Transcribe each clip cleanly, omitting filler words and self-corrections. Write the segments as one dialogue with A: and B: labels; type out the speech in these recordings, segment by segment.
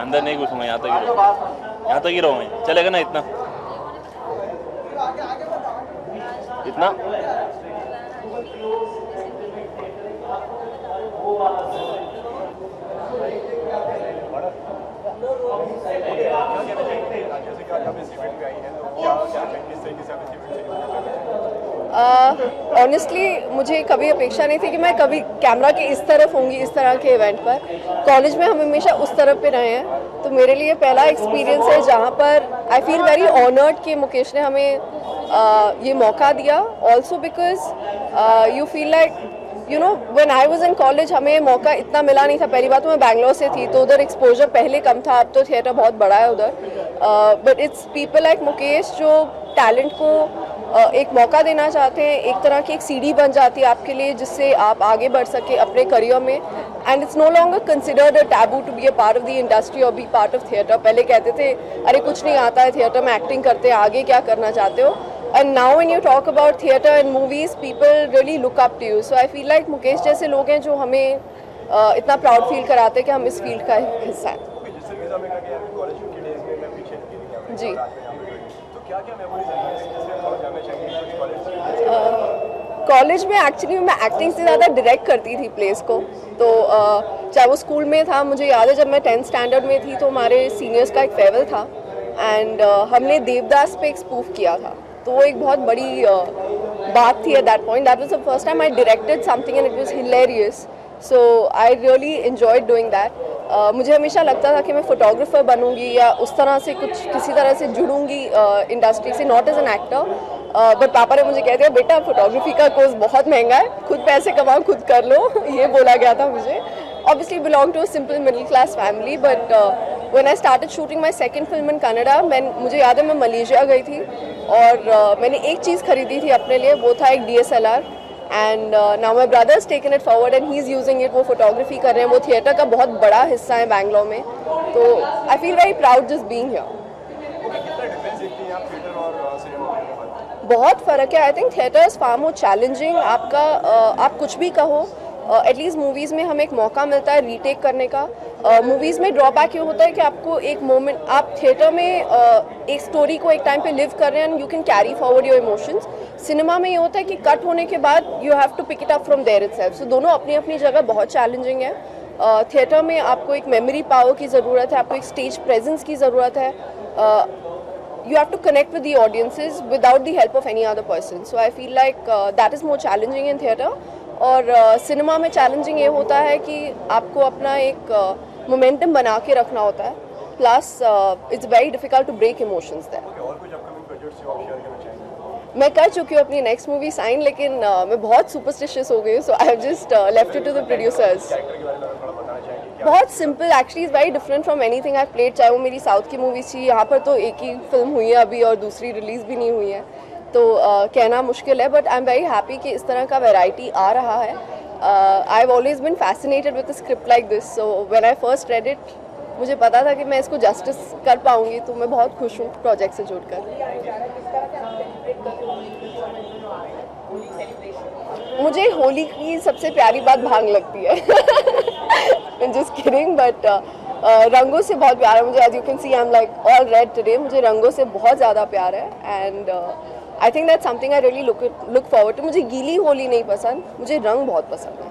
A: अंदर नहीं घुसूंगा, यहाँ तक ही रहूँगा। चलेगा ना इतना इतना?
B: ऑनेस्टली मुझे कभी अपेक्षा नहीं थी कि मैं कभी कैमरा के इस तरफ होंगी इस तरह के इवेंट पर। कॉलेज में हम हमेशा उस तरफ पे रहे हैं, तो मेरे लिए पहला एक्सपीरियंस है जहाँ पर आई फील वेरी ऑनर्ड कि मुकेश ने हमें ये मौका दिया। Also because you feel like you know when I was in college हमें मौका इतना मिला नहीं था। पहली बात तो मैं बैंगलोर से थी, तो उधर एक्सपोजर पहले कम था, अब तो थिएटर बहुत बड़ा है उधर। But it's people like Mukesh जो टैलेंट को एक मौका देना चाहते हैं, एक तरह की एक सीढ़ी बन जाती है आपके लिए जिससे आप आगे बढ़ सके अपने करियर में। And it's no longer considered a taboo to be a part of the industry और बी पार्ट ऑफ थिएटर। पहले कहते थे अरे कुछ नहीं आता है, थिएटर में एक्टिंग करते हैं, आगे क्या करना चाहते हो। And now when you talk about theatre and movies, people really look up to you. So I feel like Mukesh जैसे लोग हैं जो हमें इतना प्राउड फील कराते हैं कि हम इस फील्ड का हिस्सा हैं। जी। कॉलेज में एक्चुअली मैं एक्टिंग से ज़्यादा डायरेक्ट करती थी प्लेस को, तो चाहे वो स्कूल में था। मुझे याद है जब मैं 10th स्टैंडर्ड में थी तो हमारे सीनियर्स का एक फेयरवेल था एंड हमने देवदास पे एक स्पूफ किया था, तो वो एक बहुत बड़ी बात थी at that point. That was the first time I directed something and it was hilarious, so I really enjoyed doing that. मुझे हमेशा लगता था कि मैं फोटोग्राफर बनूंगी या उस तरह से कुछ किसी तरह से जुड़ूंगी इंडस्ट्री से, not as an actor. But पापा ने मुझे कह दिया बेटा फोटोग्राफी का कोर्स बहुत महंगा है, खुद पैसे कमाओ खुद कर लो, ये बोला गया था मुझे। Obviously belong to a simple middle class family, but when I started shooting my second film in Canada, मुझे याद है मैं मलेशिया गई थी और मैंने एक चीज़ खरीदी थी अपने लिए, वो था एक DSLR and now my brother has taken it forward and he's using it। वो फोटोग्राफी कर रहे हैं, वो थिएटर का बहुत बड़ा हिस्सा है बैंगलोर में, तो I feel very proud just being here। बहुत फ़र्क है। I think theatre is far more challenging. आपका आप कुछ भी कहो, एटलीस्ट मूवीज़ में हमें एक मौका मिलता है रीटेक करने का। मूवीज़ में ड्रॉबैक ये होता है कि आपको एक मोमेंट, आप थिएटर में एक स्टोरी को एक टाइम पे लिव कर रहे हैं and you can carry forward your emotions. Cinema में ये होता है कि कट होने के बाद you have to pick it up from there itself. So दोनों अपनी अपनी जगह बहुत चैलेंजिंग है। थिएटर में आपको एक मेमोरी पावर की ज़रूरत है, आपको एक स्टेज प्रेजेंस की ज़रूरत है। You have to connect with the audiences without the help of any other person. So I feel like that is more challenging in theatre. और सिनेमा में चैलेंजिंग ये होता है कि आपको अपना एक मोमेंटम बना के रखना होता है, plus it's very difficult to break emotions there. मैं कर चुकी हूँ अपनी नेक्स्ट मूवी साइन, लेकिन मैं बहुत सुपरस्टिशियस हो गई हूँ, so I have just left it to the producers. बहुत simple, actually is very different from anything I played. चाहे वो मेरी साउथ की मूवी थी, यहाँ पर तो एक ही फिल्म हुई है अभी और दूसरी रिलीज़ भी नहीं हुई है, तो कहना मुश्किल है। But I am very happy कि इस तरह का वैरायटी आ रहा है। I have always been fascinated with a script like this, so when I first read it मुझे पता था कि मैं इसको जस्टिस कर पाऊँगी, तो मैं बहुत खुश हूँ प्रोजेक्ट से जुड़कर। मुझे होली की सबसे प्यारी बात भांग लगती है। जस्ट किडिंग, बट रंगों से बहुत प्यार है मुझे। As you can see I am like all red today. मुझे रंगों से बहुत ज़्यादा प्यार है and I think that's something I really look forward to. मुझे गीली होली नहीं पसंद, मुझे रंग बहुत पसंद है।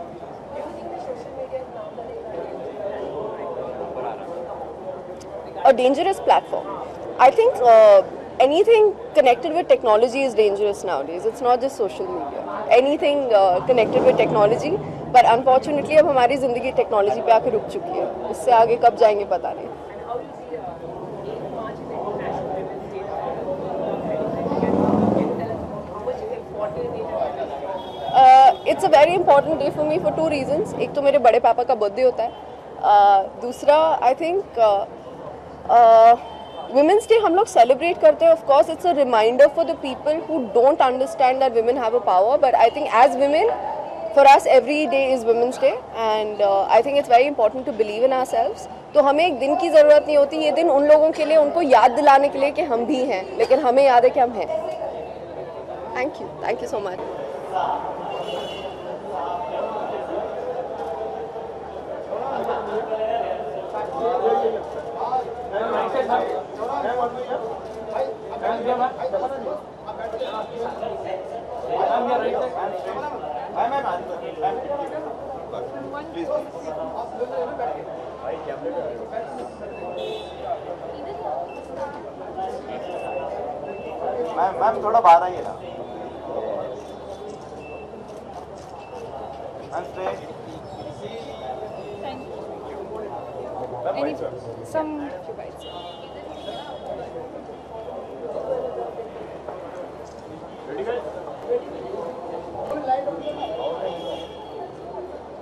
B: A dangerous platform. I think anything connected with technology is dangerous nowadays. It's not just social media. Anything connected with technology, but unfortunately अब हमारी ज़िंदगी टेक्नोलॉजी पे आके रुक चुकी है। इससे आगे कब जाएंगे पता नहीं। It's a very important day for me for two reasons. एक तो मेरे बड़े पापा का बर्थडे होता है, दूसरा आई थिंक वुमेन्स डे हम लोग सेलिब्रेट करते हैं। Of course it's a reminder for the people who don't understand that women have a power, but I think as women for us every day is Women's Day and I think it's very important to believe in ourselves. तो हमें एक दिन की ज़रूरत नहीं होती, ये दिन उन लोगों के लिए, उनको याद दिलाने के लिए कि हम भी हैं, लेकिन हमें याद है कि हम हैं. Thank you so much.
C: Ma'am थोड़ा बाहर आइए ना.
B: Some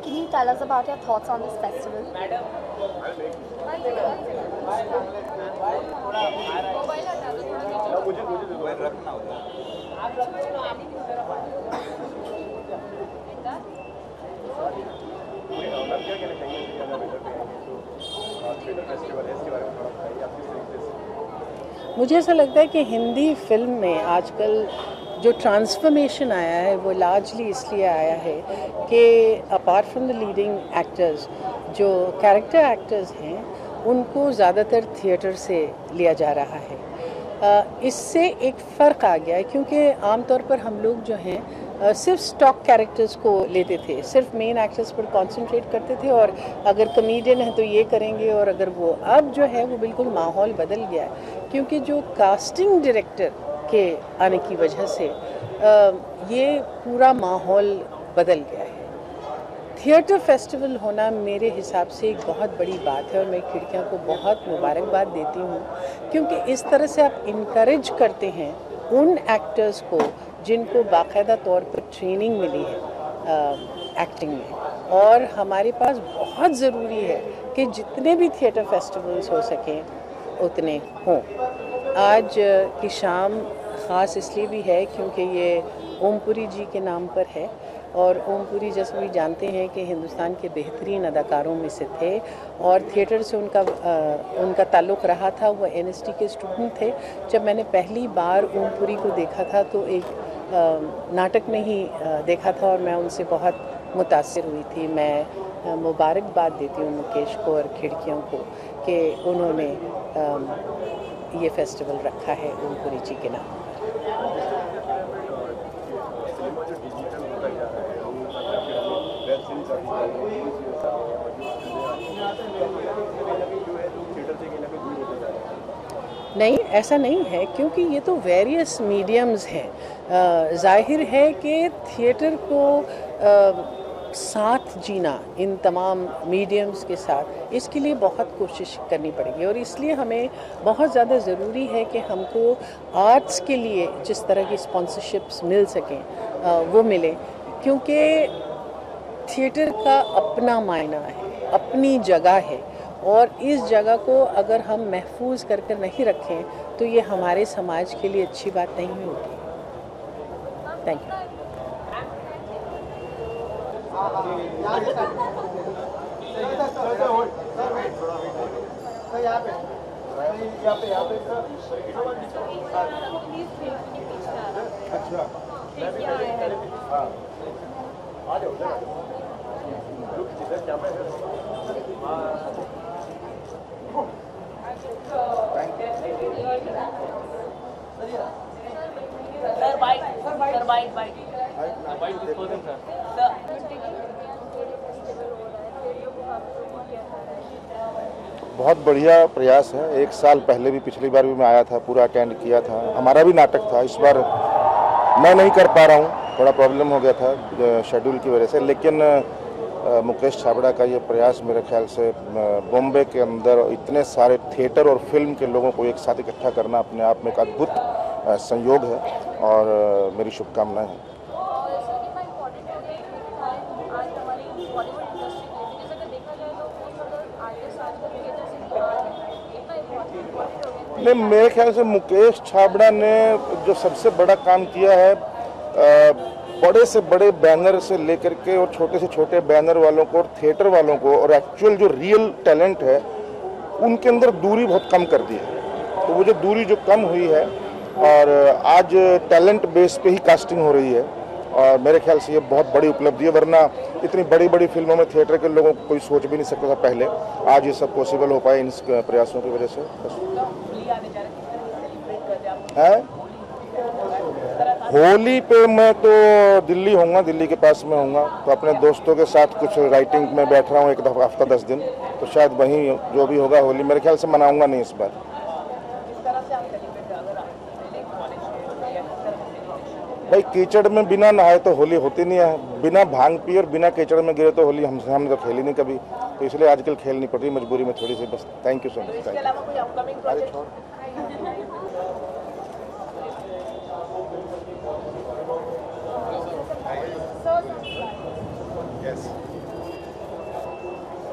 D: Can you tell us about your thoughts on this festival?
E: मुझे ऐसा लगता है कि हिंदी फिल्म में आजकल जो ट्रांसफॉर्मेशन आया है वो लार्जली इसलिए आया है कि apart from the leading actors, जो कैरेक्टर एक्टर्स हैं उनको ज़्यादातर थिएटर से लिया जा रहा है. इससे एक फ़र्क आ गया है, क्योंकि आमतौर पर हम लोग जो हैं सिर्फ स्टॉक कैरेक्टर्स को लेते थे, सिर्फ मेन एक्टर्स पर कंसंट्रेट करते थे, और अगर कॉमेडियन है तो ये करेंगे, और अगर वो अब जो है वो बिल्कुल माहौल बदल गया है, क्योंकि जो कास्टिंग डायरेक्टर के आने की वजह से ये पूरा माहौल बदल गया है. थिएटर फेस्टिवल होना मेरे हिसाब से एक बहुत बड़ी बात है, और मैं खिड़कियाँ को बहुत मुबारकबाद देती हूँ, क्योंकि इस तरह से आप इनकरेज करते हैं उन एक्टर्स को जिनको बाकायदा तौर पर ट्रेनिंग मिली है एक्टिंग में. और हमारे पास बहुत ज़रूरी है कि जितने भी थिएटर फेस्टिवल्स हो सकें उतने हों. आज की शाम ख़ास इसलिए भी है क्योंकि ये ओमपुरी जी के नाम पर है, और ओमपुरी जैसे भी जानते हैं कि हिंदुस्तान के बेहतरीन अदाकारों में से थे, और थिएटर से उनका ताल्लुक़ रहा था. वो NST के स्टूडेंट थे. जब मैंने पहली बार ओमपुरी को देखा था तो एक नाटक में ही देखा था, और मैं उनसे बहुत मुतासिर हुई थी. मैं मुबारकबाद देती हूँ मुकेश को और खिड़कियों को कि उन्होंने ये फेस्टिवल रखा है ओमपुरी जी के नाम. नहीं, ऐसा नहीं है, क्योंकि ये तो वेरियस मीडियम्स हैं. ज़ाहिर है कि थिएटर को साथ जीना इन तमाम मीडियम्स के साथ, इसके लिए बहुत कोशिश करनी पड़ेगी, और इसलिए हमें बहुत ज़्यादा ज़रूरी है कि हमको आर्ट्स के लिए जिस तरह की स्पॉन्सरशिप्स मिल सकें वो मिले, क्योंकि थिएटर का अपना मायना है, अपनी जगह है, और इस जगह को अगर हम महफूज कर नहीं रखें तो ये हमारे समाज के लिए अच्छी बात नहीं होती. Thank you.
C: बहुत बढ़िया प्रयास है. एक साल पहले भी, पिछली बार भी मैं आया था, पूरा अटेंड किया था. हमारा भी नाटक था. इस बार मैं नहीं कर पा रहा हूँ, थोड़ा प्रॉब्लम हो गया था शेड्यूल की वजह से, लेकिन मुकेश छाबड़ा का ये प्रयास मेरे ख्याल से बॉम्बे के अंदर इतने सारे थिएटर और फिल्म के लोगों को एक साथ इकट्ठा करना अपने आप में एक अद्भुत संयोग है, और मेरी शुभकामनाएं हैं. नहीं, मेरे ख्याल से मुकेश छाबड़ा ने जो सबसे बड़ा काम किया है, बड़े से बड़े बैनर से लेकर के और छोटे से छोटे बैनर वालों को और थिएटर वालों को और एक्चुअल जो रियल टैलेंट है उनके अंदर दूरी बहुत कम कर दी है। तो वो जो दूरी जो कम हुई है और आज टैलेंट बेस पे ही कास्टिंग हो रही है और मेरे ख्याल से ये बहुत बड़ी उपलब्धि है, वरना इतनी बड़ी बड़ी फिल्मों में थिएटर के लोगों को कोई सोच भी नहीं सकता था पहले। आज ये सब पॉसिबल हो पाए इन प्रयासों की वजह से। है होली पे मैं तो दिल्ली होऊंगा, दिल्ली के पास में होऊंगा, तो अपने दोस्तों के साथ कुछ राइटिंग में बैठ रहा हूँ एक हफ्ता 10 दिन, तो शायद वहीं जो भी होगा होली मेरे ख्याल से मनाऊंगा नहीं इस बार। भाई कीचड़ में बिना नहाए तो होली होती नहीं है, बिना भांग पिए और बिना कीचड़ में गिरे तो होली हमने तो खेली नहीं कभी, तो इसलिए आजकल खेलनी पड़ रही मजबूरी में थोड़ी सी बस। Thank you so much.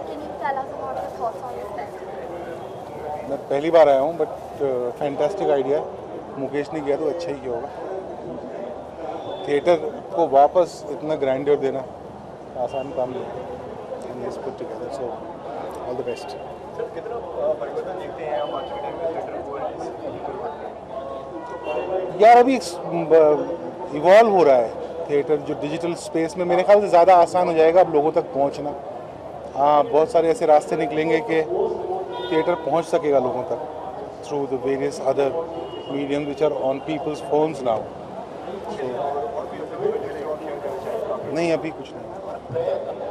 D: Can you tell us about your thoughts on this festival?
F: मैं पहली बार आया हूँ बट फैंटास्टिक आइडिया है। मुकेश ने किया तो अच्छा ही किया होगा। थिएटर को वापस इतना ग्रैंडियर देना आसान काम नहीं है। And let's put together, so all the best. यार अभी इवॉल्व हो रहा है थिएटर, जो डिजिटल स्पेस में मेरे ख्याल से ज़्यादा आसान हो जाएगा अब लोगों तक पहुंचना। हाँ, बहुत सारे ऐसे रास्ते निकलेंगे कि थिएटर पहुंच सकेगा लोगों तक through the various other medium which are on people's phones now. नहीं, अभी कुछ नहीं।